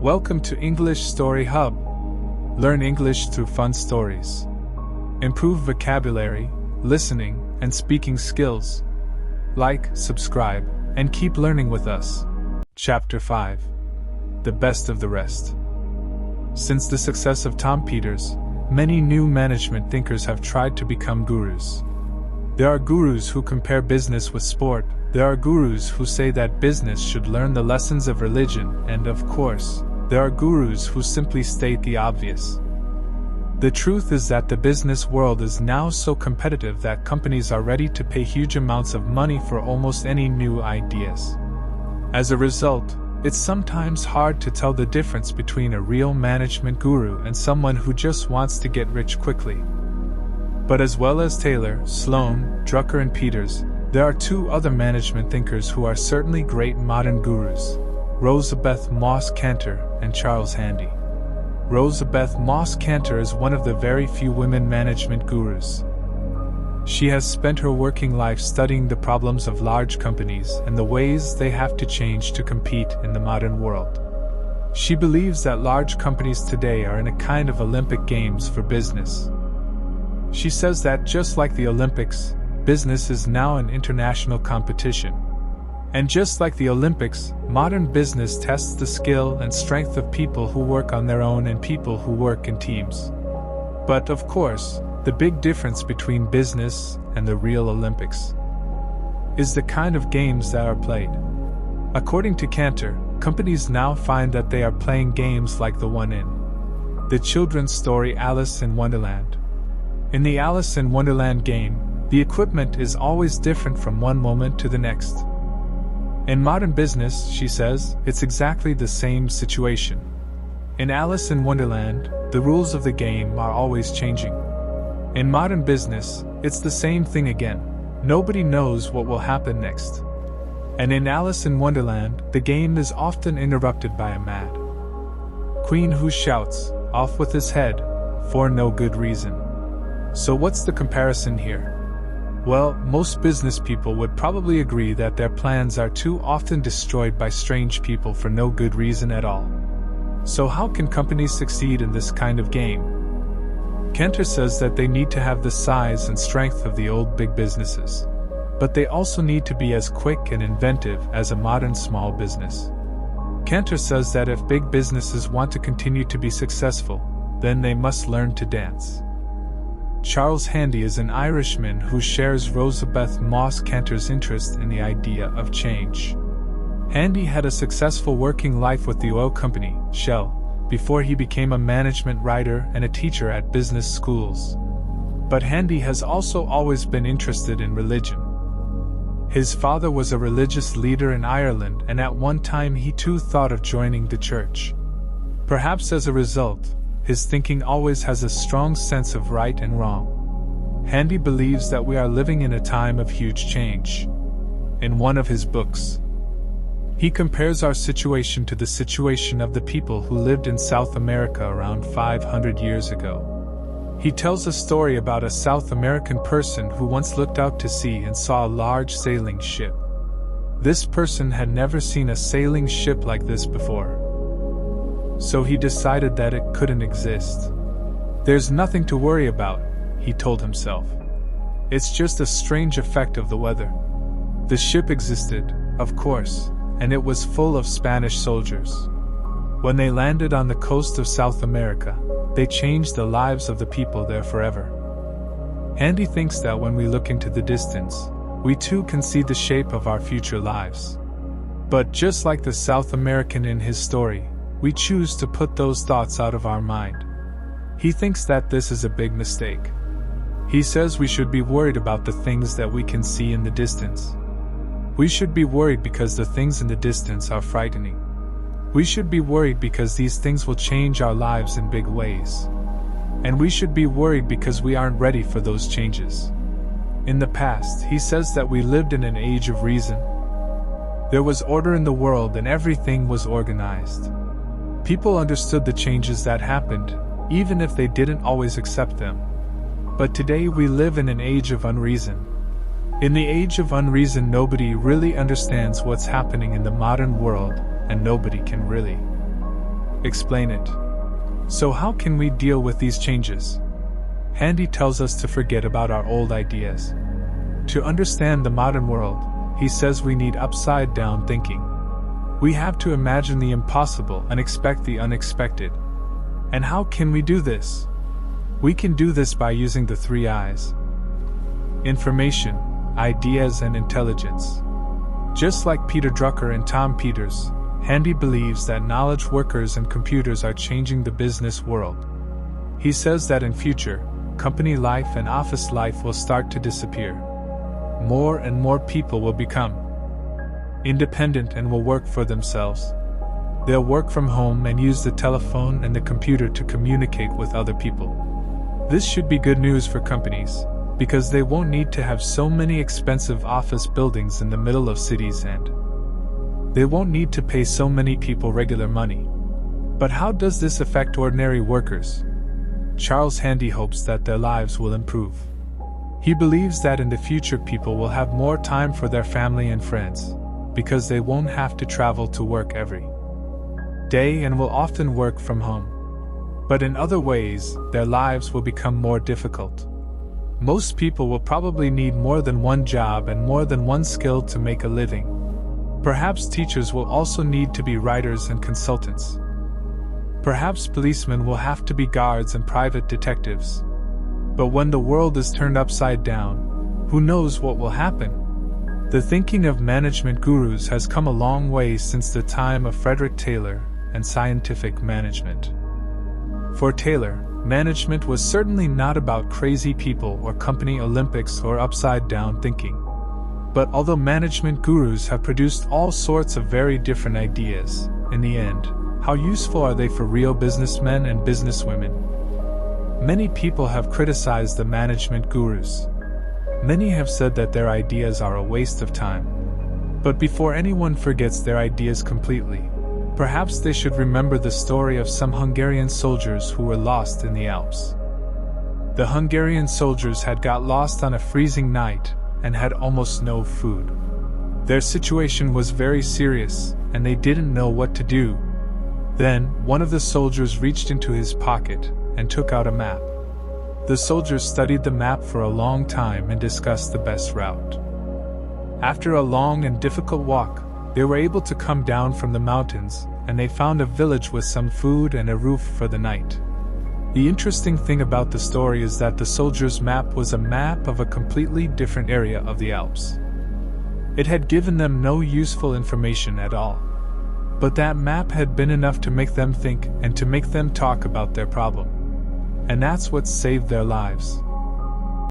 Welcome to English Story Hub. Learn English through fun stories. Improve vocabulary, listening, and speaking skills. Like, subscribe, and keep learning with us. Chapter 5. The Best of the Rest. Since the success of Tom Peters, many new management thinkers have tried to become gurus. There are gurus who compare business with sport. There are gurus who say that business should learn the lessons of religion, and of course, there are gurus who simply state the obvious. The truth is that the business world is now so competitive that companies are ready to pay huge amounts of money for almost any new ideas. As a result, it's sometimes hard to tell the difference between a real management guru and someone who just wants to get rich quickly. But as well as Taylor, Sloan, Drucker, and Peters, there are two other management thinkers who are certainly great modern gurus: Rosabeth Moss Kanter and Charles Handy. Rosabeth Moss Kanter is one of the very few women management gurus. She has spent her working life studying the problems of large companies and the ways they have to change to compete in the modern world. She believes that large companies today are in a kind of Olympic Games for business. She says that just like the Olympics, business is now an international competition. And just like the Olympics, modern business tests the skill and strength of people who work on their own and people who work in teams. But of course, the big difference between business and the real Olympics is the kind of games that are played. According to Kanter, companies now find that they are playing games like the one in the children's story Alice in Wonderland. In the Alice in Wonderland game, the equipment is always different from one moment to the next. In modern business, she says, it's exactly the same situation. In Alice in Wonderland, the rules of the game are always changing. In modern business, it's the same thing again. Nobody knows what will happen next. And in Alice in Wonderland, the game is often interrupted by a mad queen who shouts, "Off with his head," for no good reason. So what's the comparison here? Well, most business people would probably agree that their plans are too often destroyed by strange people for no good reason at all. So how can companies succeed in this kind of game? Kanter says that they need to have the size and strength of the old big businesses. But they also need to be as quick and inventive as a modern small business. Kanter says that if big businesses want to continue to be successful, then they must learn to dance. Charles Handy is an Irishman who shares Rosabeth Moss Kanter's interest in the idea of change. Handy had a successful working life with the oil company, Shell, before he became a management writer and a teacher at business schools. But Handy has also always been interested in religion. His father was a religious leader in Ireland, and at one time he too thought of joining the church. Perhaps as a result, his thinking always has a strong sense of right and wrong. Handy believes that we are living in a time of huge change. In one of his books, he compares our situation to the situation of the people who lived in South America around 500 years ago. He tells a story about a South American person who once looked out to sea and saw a large sailing ship. This person had never seen a sailing ship like this before. So he decided that it couldn't exist. There's nothing to worry about, he told himself. It's just a strange effect of the weather. The ship existed, of course, and it was full of Spanish soldiers. When they landed on the coast of South America, they changed the lives of the people there forever. Handy thinks that when we look into the distance, we too can see the shape of our future lives. But just like the South American in his story, we choose to put those thoughts out of our mind. He thinks that this is a big mistake. He says we should be worried about the things that we can see in the distance. We should be worried because the things in the distance are frightening. We should be worried because these things will change our lives in big ways. And we should be worried because we aren't ready for those changes. In the past, he says that we lived in an age of reason. There was order in the world and everything was organized. People understood the changes that happened, even if they didn't always accept them. But today we live in an age of unreason. In the age of unreason, nobody really understands what's happening in the modern world, and nobody can really Explain it. So how can we deal with these changes? Handy tells us to forget about our old ideas. To understand the modern world, he says we need upside-down thinking. We have to imagine the impossible and expect the unexpected. And how can we do this? We can do this by using the 3 I's. Information, ideas, and intelligence. Just like Peter Drucker and Tom Peters, Handy believes that knowledge workers and computers are changing the business world. He says that in future, company life and office life will start to disappear. More and more people will become independent and will work for themselves. They'll work from home and use the telephone and the computer to communicate with other people. This should be good news for companies, because they won't need to have so many expensive office buildings in the middle of cities, and they won't need to pay so many people regular money. But how does this affect ordinary workers? Charles Handy hopes that their lives will improve. He believes that in the future people will have more time for their family and friends, because they won't have to travel to work every day and will often work from home. But in other ways, their lives will become more difficult. Most people will probably need more than one job and more than one skill to make a living. Perhaps teachers will also need to be writers and consultants. Perhaps policemen will have to be guards and private detectives. But when the world is turned upside down, who knows what will happen? The thinking of management gurus has come a long way since the time of Frederick Taylor and scientific management. For Taylor, management was certainly not about crazy people or company Olympics or upside-down thinking. But although management gurus have produced all sorts of very different ideas, in the end, how useful are they for real businessmen and businesswomen? Many people have criticized the management gurus. Many have said that their ideas are a waste of time. But before anyone forgets their ideas completely, perhaps they should remember the story of some Hungarian soldiers who were lost in the Alps. The Hungarian soldiers had got lost on a freezing night and had almost no food. Their situation was very serious, and they didn't know what to do. Then, one of the soldiers reached into his pocket and took out a map. The soldiers studied the map for a long time and discussed the best route. After a long and difficult walk, they were able to come down from the mountains, and they found a village with some food and a roof for the night. The interesting thing about the story is that the soldiers' map was a map of a completely different area of the Alps. It had given them no useful information at all. But that map had been enough to make them think and to make them talk about their problem. And that's what saved their lives.